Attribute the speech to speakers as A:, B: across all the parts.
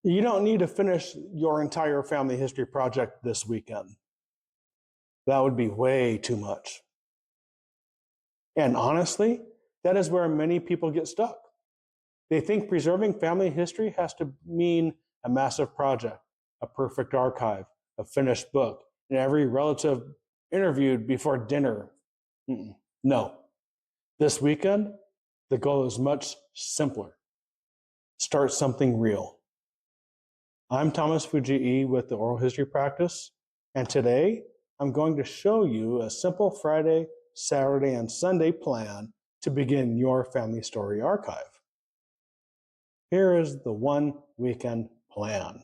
A: You don't need to finish your entire family history project this weekend. That would be way too much. And honestly, that is where many people get stuck. They think preserving family history has to mean a massive project, a perfect archive, a finished book, and every relative interviewed before dinner. No. This weekend, the goal is much simpler. Start something real. I'm Thomas Fujii with the Oral History Practice, and today I'm going to show you a simple Friday, Saturday, and Sunday plan to begin your family story archive. Here is the 1 weekend plan.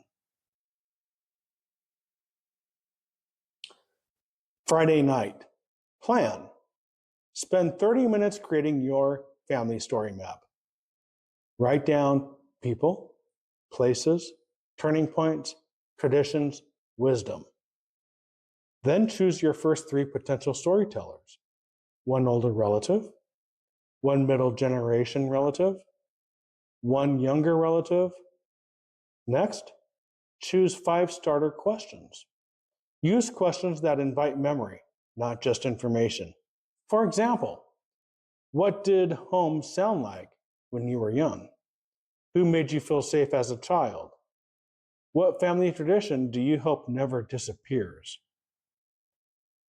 A: Friday night, plan. Spend 30 minutes creating your family story map. Write down people, places, turning points, traditions, wisdom. Then choose your first 3 potential storytellers. 1 older relative, 1 middle generation relative, 1 younger relative. Next, choose 5 starter questions. Use questions that invite memory, not just information. For example, what did home sound like when you were young? Who made you feel safe as a child? What family tradition do you hope never disappears?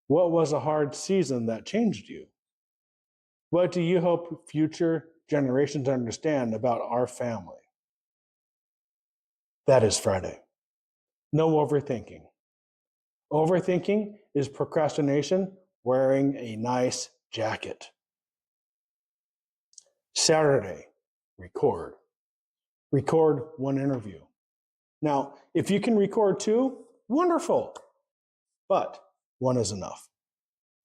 A: What was a hard season that changed you? What do you hope future generations understand about our family? That is Friday. No overthinking. Overthinking is procrastination wearing a nice jacket. Saturday, record. Record 1 interview. Now, if you can record 2, wonderful, but 1 is enough.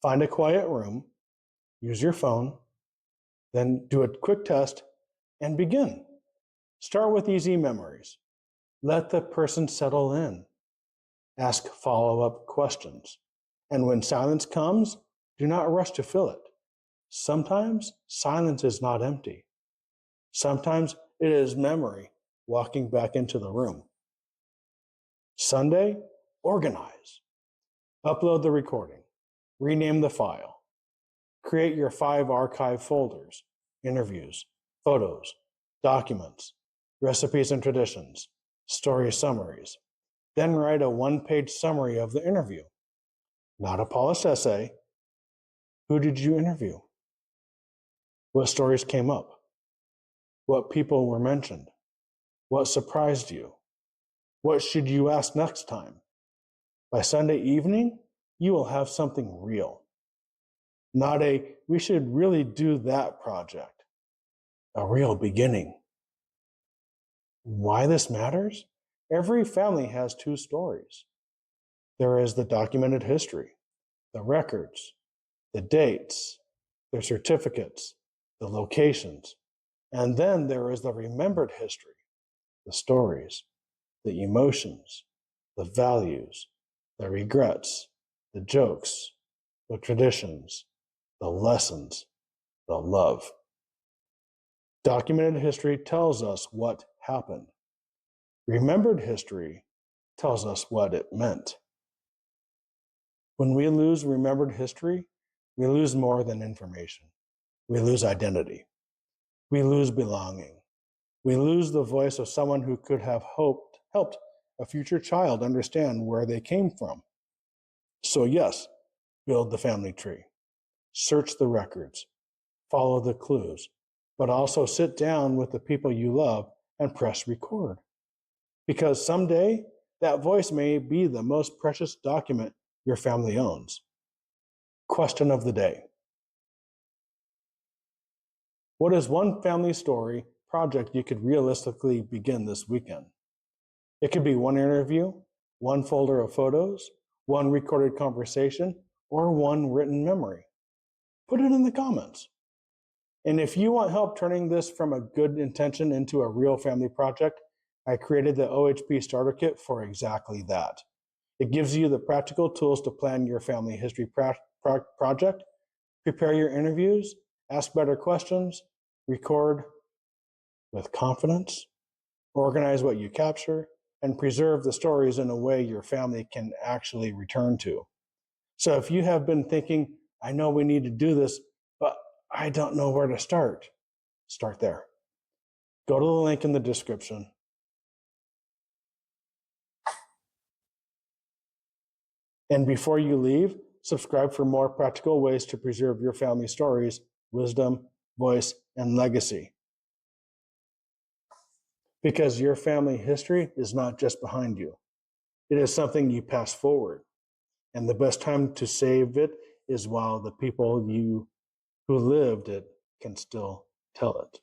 A: Find a quiet room, use your phone, then do a quick test and begin. Start with easy memories. Let the person settle in. Ask follow-up questions. And when silence comes, do not rush to fill it. Sometimes silence is not empty. Sometimes it is memory walking back into the room. Sunday, organize. Upload the recording. Rename the file. Create your 5 archive folders: interviews, photos, documents, recipes and traditions, story summaries. Then write a 1-page summary of the interview. Not a polished essay. Who did you interview? What stories came up? What people were mentioned? What surprised you? What should you ask next time? By Sunday evening, you will have something real. Not a, we should really do that project. A real beginning. Why this matters? Every family has 2 stories. There is the documented history, the records, the dates, the certificates, the locations, and then there is the remembered history, the stories, the emotions, the values, the regrets, the jokes, the traditions, the lessons, the love. Documented history tells us what happened. Remembered history tells us what it meant. When we lose remembered history, we lose more than information. We lose identity. We lose belonging. We lose the voice of someone who could have helped a future child understand where they came from. So yes, build the family tree. Search the records. Follow the clues. But also sit down with the people you love and press record. Because someday, that voice may be the most precious document your family owns. Question of the day. What is 1 family story project you could realistically begin this weekend? It could be 1 interview, 1 folder of photos, 1 recorded conversation, or 1 written memory. Put it in the comments. And if you want help turning this from a good intention into a real family project, I created the OHP Starter Kit for exactly that. It gives you the practical tools to plan your family history project, prepare your interviews, ask better questions, record with confidence, organize what you capture, and preserve the stories in a way your family can actually return to. So if you have been thinking, I know we need to do this, but I don't know where to start there. Go to the link in the description. And before you leave, subscribe for more practical ways to preserve your family stories, wisdom, voice, and legacy. Because your family history is not just behind you. It is something you pass forward. And the best time to save it is while the people who lived it can still tell it.